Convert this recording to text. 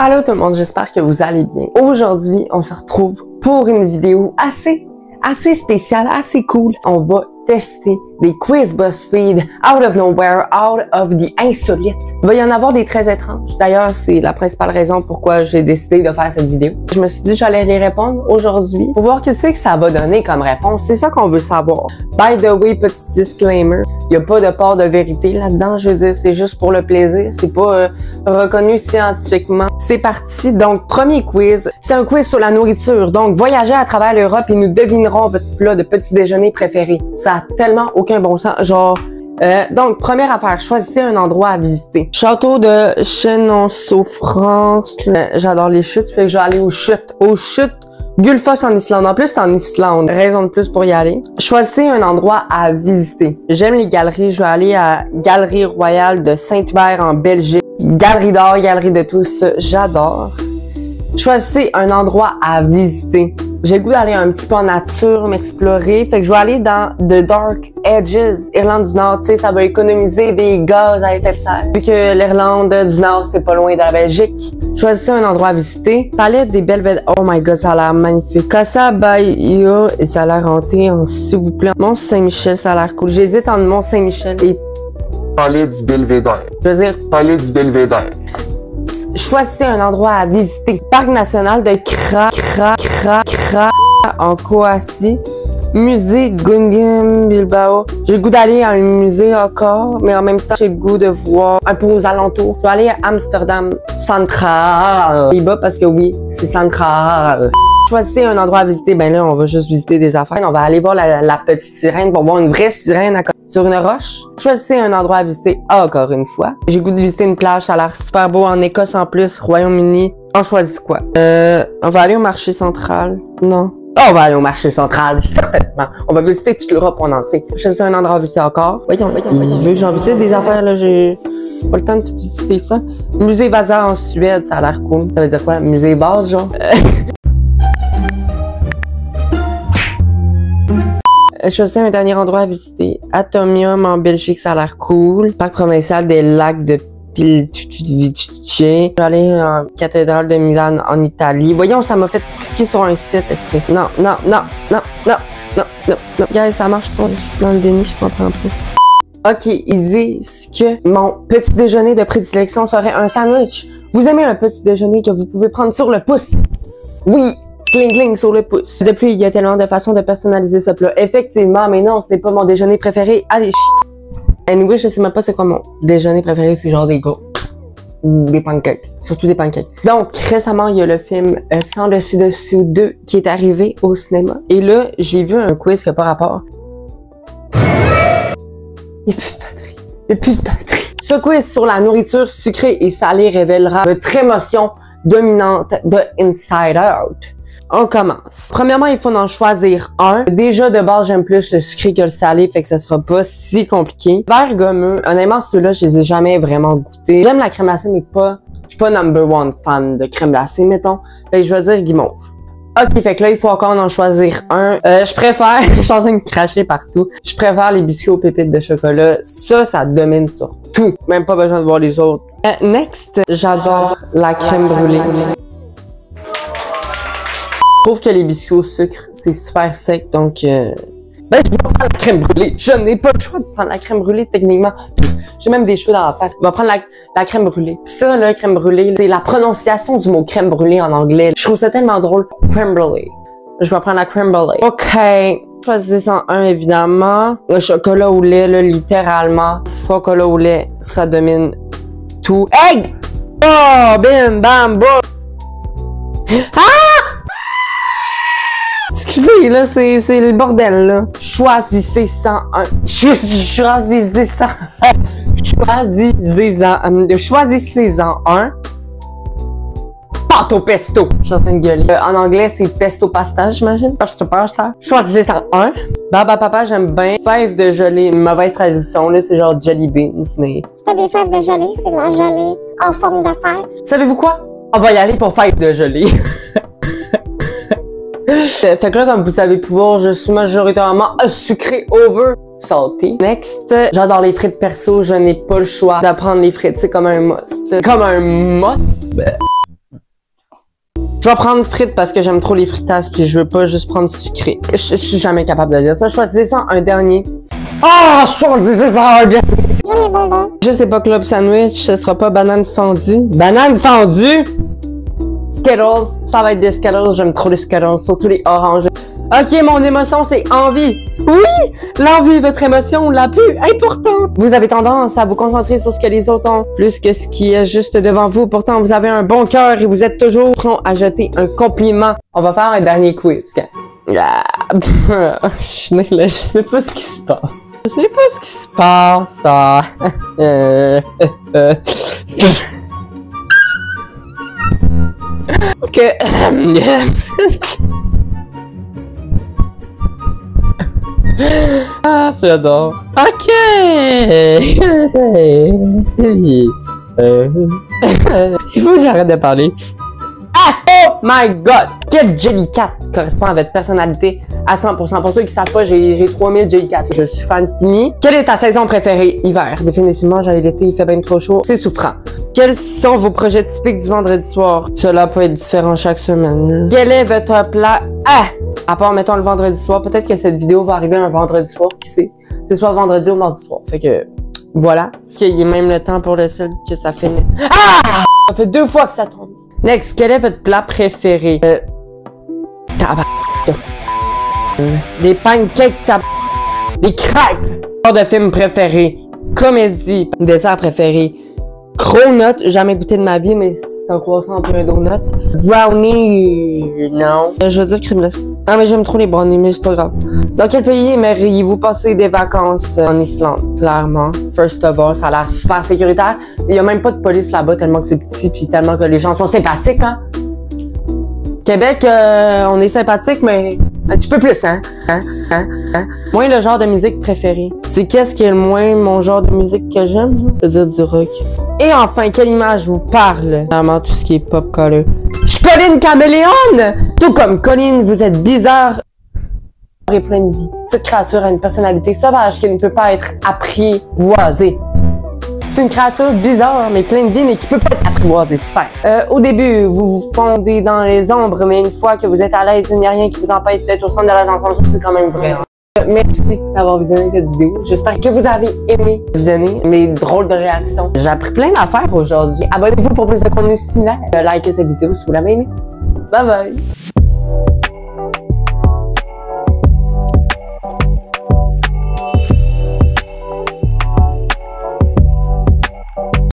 Allô tout le monde, j'espère que vous allez bien. Aujourd'hui, on se retrouve pour une vidéo assez spéciale, assez cool. On va tester des quiz BuzzFeed out of nowhere, out of the insolite. Il va y en avoir des très étranges. D'ailleurs, c'est la principale raison pourquoi j'ai décidé de faire cette vidéo. Je me suis dit que j'allais les répondre aujourd'hui pour voir qu'est-ce que ça va donner comme réponse. C'est ça qu'on veut savoir. By the way, petit disclaimer, il n'y a pas de part de vérité là-dedans. Je veux dire, c'est juste pour le plaisir. C'est pas reconnu scientifiquement. C'est parti. Donc, premier quiz. C'est un quiz sur la nourriture. Donc, voyagez à travers l'Europe et nous devinerons votre plat de petit déjeuner préféré. Ça a tellement aucun bon sens. Genre, donc, première affaire, choisissez un endroit à visiter. Château de Chenonceau-France. J'adore les chutes, fait que je vais aller aux chutes. Aux chutes Gullfoss en Islande. En plus, c'est en Islande. Raison de plus pour y aller. Choisissez un endroit à visiter. J'aime les galeries. Je vais aller à Galerie Royale de Saint-Hubert en Belgique. Galerie d'art, galerie de tous. J'adore. Choisissez un endroit à visiter. J'ai le goût d'aller un petit peu en nature, m'explorer. Fait que je vais aller dans The Dark Edges, Irlande du Nord. Tu sais, ça va économiser des gaz à effet de serre. Vu que l'Irlande du Nord, c'est pas loin de la Belgique. Choisissez un endroit à visiter. Palais des Belvédères. Oh my god, ça a l'air magnifique. Casa Bahia, et ça a l'air hanté, s'il vous plaît. Mont-Saint-Michel, ça a l'air cool. J'hésite entre Mont-Saint-Michel et Palais du Belvédère. Je veux dire, Palais du Belvédère. choisissez un endroit à visiter. Parc national de Kra en Croatie. Musée Guggenheim Bilbao. J'ai le goût d'aller à un musée encore, mais en même temps, j'ai le goût de voir un peu aux alentours. Je vais aller à Amsterdam Central. Bas parce que oui, c'est central. Choisissez un endroit à visiter. Ben là, on va juste visiter des affaires. On va aller voir la petite sirène pour voir une vraie sirène sur une roche. Choisissez un endroit à visiter encore une fois. J'ai le goût de visiter une plage. Ça a l'air super beau en Écosse en plus, Royaume-Uni. On choisit quoi? On va aller au marché central. Non. Oh, on va aller au marché central, certainement. On va visiter toute l'Europe en entier. Choisissez un endroit à visiter encore. Voyons. Il veut que j'en visite des affaires, là. J'ai pas le temps de tout visiter ça. Musée Vasa en Suède, ça a l'air cool. Ça veut dire quoi? Musée Vase, genre? Choisissez un dernier endroit à visiter. Atomium en Belgique, ça a l'air cool. Parc provincial des lacs de Piltuvice. Je vais aller en cathédrale de Milan en Italie. Voyons, ça m'a fait cliquer sur un site, esprit. Non. Guys, ça marche pas. Je suis dans le déni, je comprends pas. Ok, ils disent que mon petit déjeuner de prédilection serait un sandwich. Vous aimez un petit déjeuner que vous pouvez prendre sur le pouce? Oui. Cling sur le pouce. Depuis, il y a tellement de façons de personnaliser ce plat. Effectivement, mais non, ce n'est pas mon déjeuner préféré. Allez, anyway, je sais même pas c'est quoi mon déjeuner préféré. C'est genre des gros. Des pancakes. Surtout des pancakes. Donc, récemment, il y a le film Sans dessus dessous 2 qui est arrivé au cinéma. Et là, j'ai vu un quiz qui n'a pas rapport. Il n'y a plus de batterie. Ce quiz sur la nourriture sucrée et salée révélera votre émotion dominante de Inside Out. On commence. Premièrement, il faut en choisir un. Déjà, de base, j'aime plus le sucré que le salé, fait que ça sera pas si compliqué. Vert gommeux. Honnêtement, ceux-là, je les ai jamais vraiment goûtés. J'aime la crème glacée, mais pas... Je suis pas number one fan de crème glacée, mettons. Fait que je vais dire guimauve. Ok, fait que là, il faut encore en choisir un. Je préfère... je suis en train de cracher partout. Je préfère les biscuits aux pépites de chocolat. Ça domine sur tout. Même pas besoin de voir les autres. Next, j'adore la crème brûlée. Je trouve que les biscuits au sucre, c'est super sec, donc ben je vais prendre la crème brûlée. Je n'ai pas le choix de prendre la crème brûlée, techniquement. J'ai même des cheveux dans la face. Je vais prendre la crème brûlée. Ça, là, crème brûlée, c'est la prononciation du mot crème brûlée en anglais. Je trouve ça tellement drôle. Crème brûlée. Je vais prendre la crème brûlée. OK. Choisissez 101, évidemment. Le chocolat au lait, là, littéralement. Chocolat au lait, ça domine tout. Hey! Oh! Bim! Bam! Boum! Ah! Excusez, là, c'est le bordel, là. Choisissez 101. Choisissez-en. Choisissez-en un. Pâte au pesto. Je suis en train de gueuler. En anglais, c'est pesto pasta, j'imagine. Pesto pasta. Choisissez-en un. Baba papa, j'aime bien. Fèves de gelée. Mauvaise tradition, là, c'est genre jelly beans, mais... C'est pas des fèves de gelée, c'est de la gelée en forme de fève. Savez-vous quoi? On va y aller pour fèves de gelée. Fait que là, comme vous savez pouvoir, je suis majoritairement sucré over salty. Next, j'adore les frites perso, je n'ai pas le choix d'apprendre les frites, c'est comme un must. Comme un must? Je vais prendre frites parce que j'aime trop les fritas puis je veux pas juste prendre sucré. Je suis jamais capable de dire ça. Choisissez ça un dernier. Oh, choisissez ça un dernier. J'aime les bonbons. Je sais pas club sandwich, ce sera pas banane fondue. Banane fondue? Skittles, ça va être des Skittles, j'aime trop les Skittles, surtout les oranges. Ok, mon émotion c'est envie. Oui, l'envie est votre émotion la plus importante. Vous avez tendance à vous concentrer sur ce que les autres ont, plus que ce qui est juste devant vous. Pourtant, vous avez un bon cœur et vous êtes toujours prêt à jeter un compliment. On va faire un dernier quiz. Je suis nulle, je sais pas ce qui se passe. Je sais pas ce qui se passe. Ok. Ah, j'adore. Ok. Il faut que j'arrête de parler. Ah! Oh my god! Quel Jellycat correspond à votre personnalité à 100%. Pour ceux qui savent pas, j'ai 3000 Jellycat. Je suis fan fini. Quelle est ta saison préférée? Hiver. Définitivement, j'ai l'été, il fait bien trop chaud. C'est souffrant. Quels sont vos projets typiques du vendredi soir? Cela peut être différent chaque semaine. Quel est votre plat? Ah! À part, mettons, le vendredi soir. Peut-être que cette vidéo va arriver un vendredi soir, qui sait? C'est soit vendredi ou mardi soir. Fait que, voilà. Qu'il y ait même le temps pour le seul que ça finisse. Ah! Ça fait 2 fois que ça tombe. Next, quel est votre plat préféré? Des pancakes des crêpes. Genre de film préféré. Comédie. Dessert préféré. Cronut, jamais goûté de ma vie, mais c'est un croissant pour un donut. Brownie, non. Je veux dire crème glacée. Ah, mais j'aime trop les brownies, mais c'est pas grave. Dans quel pays aimeriez-vous passer des vacances? En Islande, clairement. First of all, ça a l'air super sécuritaire. Il y a même pas de police là-bas, tellement que c'est petit, puis tellement que les gens sont sympathiques, hein. Québec, on est sympathique, mais un petit peu plus, hein? Moi, le genre de musique préféré. C'est qu'est-ce qui est le moins mon genre de musique que j'aime, genre? Je veux dire du rock. Et enfin, quelle image vous parle? Vraiment, tout ce qui est pop color. Je suis Colline Caméléon! Tout comme Colline, vous êtes bizarre et plein de vie. Cette créature a une personnalité sauvage qui ne peut pas être apprivoisée. C'est une créature bizarre, mais pleine de vie, mais qui peut pas être apprivoisée. Super. Au début, vous vous fondez dans les ombres, mais une fois que vous êtes à l'aise, il n'y a rien qui vous empêche d'être au centre de l'attention. C'est quand même vrai. Merci d'avoir visionné cette vidéo. J'espère que vous avez aimé visionner mes drôles de réactions. J'ai appris plein d'affaires aujourd'hui. Abonnez-vous pour plus de contenu similaire. Likez cette vidéo si vous l'avez aimé. Bye bye!